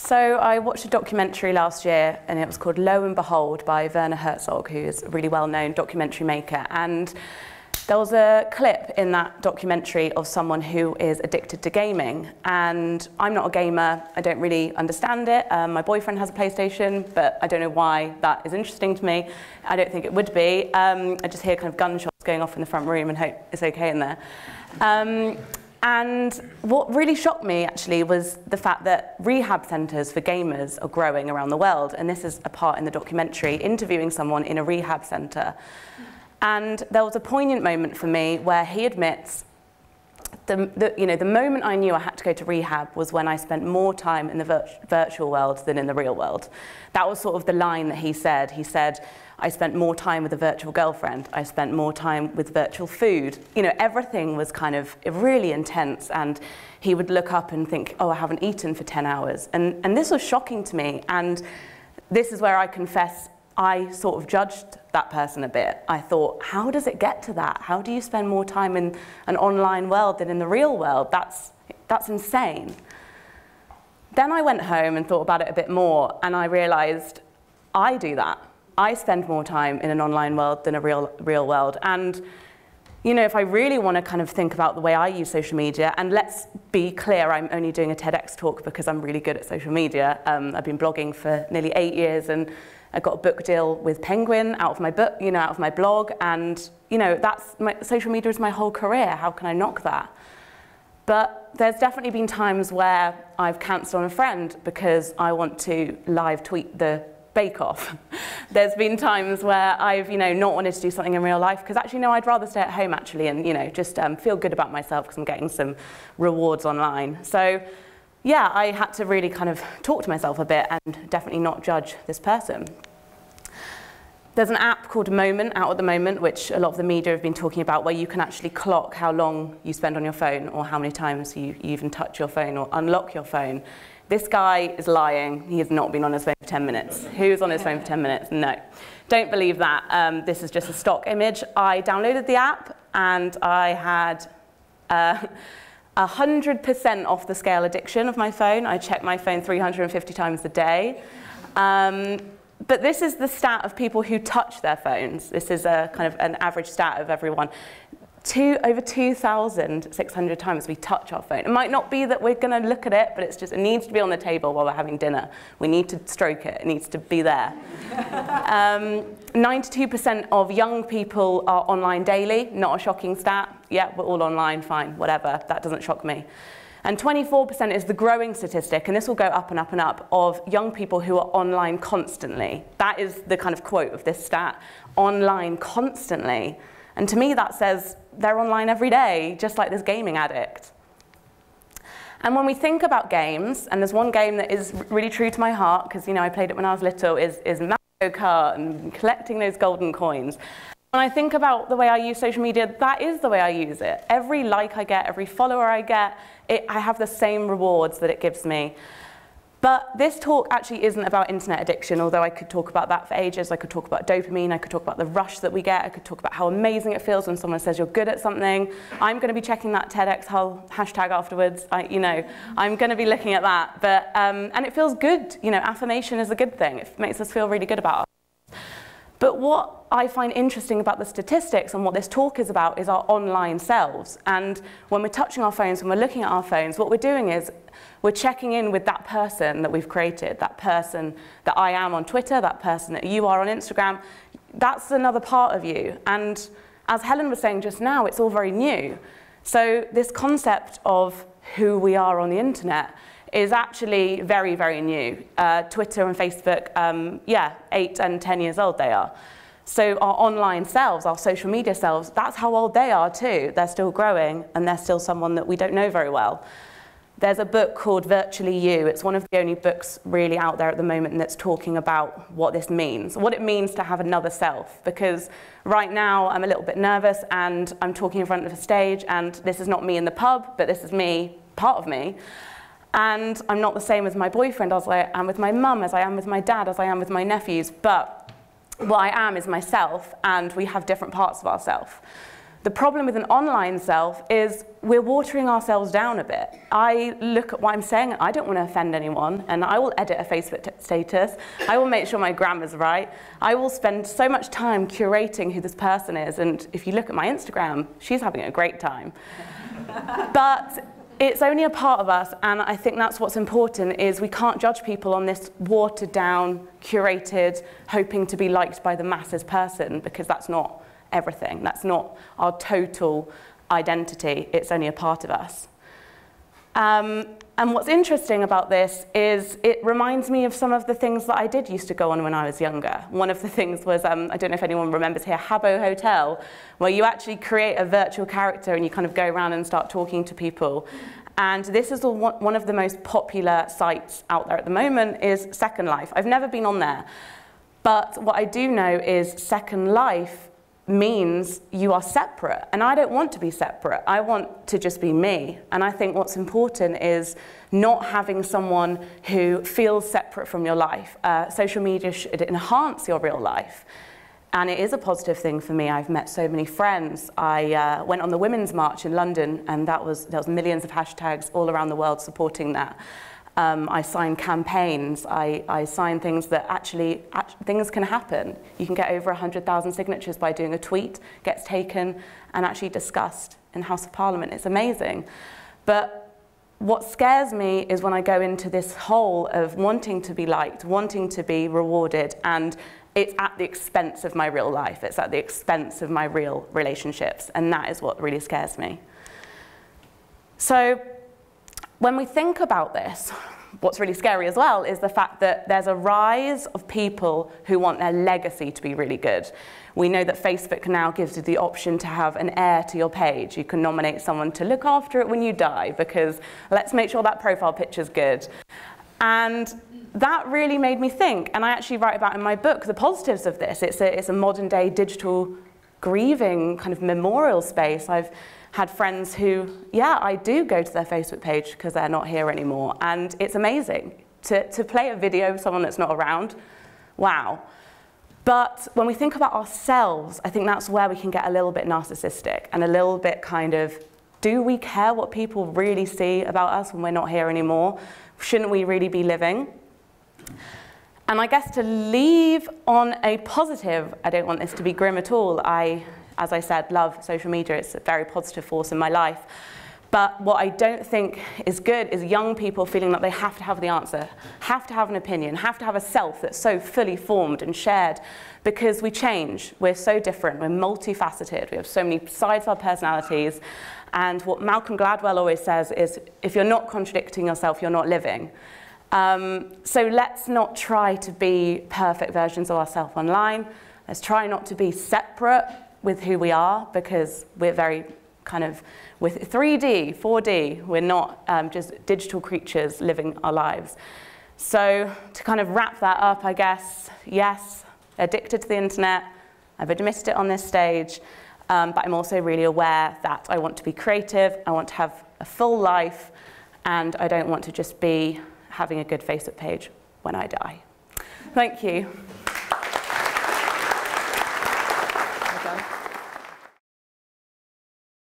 So I watched a documentary last year, and it was called Lo and Behold by Werner Herzog, who is a really well-known documentary maker. And there was a clip in that documentary of someone who is addicted to gaming. And I'm not a gamer, I don't really understand it. My boyfriend has a PlayStation, but I don't know why that is interesting to me. I don't think it would be. I just hear kind of gunshots going off in the front room and hope it's okay in there. And what really shocked me, actually, was the fact that rehab centres for gamers are growing around the world. And this is a part in the documentary, interviewing someone in a rehab centre. And there was a poignant moment for me where he admits the moment I knew I had to go to rehab was when I spent more time in the virtual world than in the real world. That was sort of the line that he said. He said, I spent more time with a virtual girlfriend. I spent more time with virtual food. You know, everything was kind of really intense, and he would look up and think, oh, I haven't eaten for 10 hours. And this was shocking to me, and this is where I confess I sort of judged that person a bit. I thought, how does it get to that? How do you spend more time in an online world than in the real world? That's insane. Then I went home and thought about it a bit more, and I realized I do that. I spend more time in an online world than a real world. And you know, if I really want to kind of think about the way I use social media, and let's be clear, I'm only doing a TEDx talk because I'm really good at social media. I've been blogging for nearly 8 years, and I got a book deal with Penguin out of my book, you know, out of my blog, and you know, social media is my whole career. How can I knock that? But there's definitely been times where I've cancelled on a friend because I want to live tweet the bake-off. There's been times where I've, you know, not wanted to do something in real life because actually, no, I'd rather stay at home actually and, you know, just feel good about myself because I'm getting some rewards online. So yeah, I had to really kind of talk to myself a bit and definitely not judge this person. There's an app called Moment out at the moment, which a lot of the media have been talking about, where you can actually clock how long you spend on your phone or how many times you even touch your phone or unlock your phone. This guy is lying. He has not been on his phone for 10 minutes. Who's on his phone for 10 minutes? No. Don't believe that. This is just a stock image. I downloaded the app, and I had 100% off the scale addiction of my phone. I check my phone 350 times a day. But this is the stat of people who touch their phones. This is a kind of an average stat of everyone. Over 2,600 times we touch our phone. It might not be that we're going to look at it, but it's just, it needs to be on the table while we're having dinner. We need to stroke it. It needs to be there. 92% of young people are online daily. Not a shocking stat. Yeah, we're all online, fine, whatever. That doesn't shock me. And 24% is the growing statistic, and this will go up and up and up, of young people who are online constantly. That is the kind of quote of this stat, online constantly. And to me, that says they're online every day, just like this gaming addict. And when we think about games, and there's one game that is really true to my heart, because you know I played it when I was little, is Mario Kart and collecting those golden coins. When I think about the way I use social media, that is the way I use it. Every like I get, every follower I get, I have the same rewards that it gives me. But this talk actually isn't about internet addiction, although I could talk about that for ages. I could talk about dopamine, I could talk about the rush that we get, I could talk about how amazing it feels when someone says you're good at something. I'm going to be checking that TEDxHull hashtag afterwards. I'm going to be looking at that. But, and it feels good. You know, affirmation is a good thing. It makes us feel really good about ourselves. But what I find interesting about the statistics and what this talk is about is our online selves. And when we're touching our phones, when we're looking at our phones, what we're doing is we're checking in with that person that we've created, that person that I am on Twitter, that person that you are on Instagram. That's another part of you. And as Helen was saying just now, it's all very new. So this concept of who we are on the internet is actually very, very new. Twitter and Facebook, 8 and 10 years old they are. So our online selves, our social media selves, that's how old they are too. They're still growing, and they're still someone that we don't know very well. There's a book called Virtually You. It's one of the only books really out there at the moment that's talking about what this means, what it means to have another self. Because right now I'm a little bit nervous, and I'm talking in front of a stage, and this is not me in the pub, but this is me, part of me. And I'm not the same as my boyfriend as I am with my mum, as I am with my dad, as I am with my nephews. But what I am is myself, and we have different parts of ourselves. The problem with an online self is we're watering ourselves down a bit. I look at what I'm saying, I don't want to offend anyone, and I will edit a Facebook status. I will make sure my grammar's right. I will spend so much time curating who this person is, and if you look at my Instagram, she's having a great time. But it's only a part of us, and I think that's what's important, is we can't judge people on this watered down, curated, hoping to be liked by the masses person, because that's not everything. That's not our total identity. It's only a part of us. And what's interesting about this is it reminds me of some of the things that I did used to go on when I was younger. One of the things was, I don't know if anyone remembers here, Habbo Hotel, where you actually create a virtual character and you kind of go around and start talking to people. And this is one of the most popular sites out there at the moment is Second Life. I've never been on there. But what I do know is Second Life means you are separate, and I don't want to be separate. I want to just be me. And I think what's important is not having someone who feels separate from your life. Social media should enhance your real life, and it is a positive thing for me. I've met so many friends. I went on the Women's March in London, and there was millions of hashtags all around the world supporting that. I sign campaigns, I sign things that actually things can happen. You can get over 100,000 signatures by doing a tweet, gets taken and actually discussed in House of Parliament. It's amazing. But what scares me is when I go into this hole of wanting to be liked, wanting to be rewarded, and it's at the expense of my real life. It's at the expense of my real relationships, and that is what really scares me. So, when we think about this, what's really scary as well is the fact that there's a rise of people who want their legacy to be really good. We know that Facebook now gives you the option to have an heir to your page. You can nominate someone to look after it when you die, because let's make sure that profile picture's good. And that really made me think, and I actually write about in my book the positives of this. It's a modern day digital grieving kind of memorial space. I've had friends who, yeah, I do go to their Facebook page because they're not here anymore. And it's amazing to play a video of someone that's not around. Wow. But when we think about ourselves, I think that's where we can get a little bit narcissistic and a little bit kind of, do we care what people really see about us when we're not here anymore? Shouldn't we really be living? And I guess to leave on a positive, I don't want this to be grim at all. As I said, love social media. It's a very positive force in my life. But what I don't think is good is young people feeling that they have to have the answer, have to have an opinion, have to have a self that's so fully formed and shared, because we change. We're so different. We're multifaceted. We have so many sides of our personalities. And what Malcolm Gladwell always says is, if you're not contradicting yourself, you're not living. So let's not try to be perfect versions of ourselves online. Let's try not to be separate with who we are, because we're very kind of, with 3D, 4D, we're not just digital creatures living our lives. So to kind of wrap that up, I guess, yes, addicted to the internet. I've admitted it on this stage, but I'm also really aware that I want to be creative, I want to have a full life, and I don't want to just be having a good Facebook page when I die. Thank you.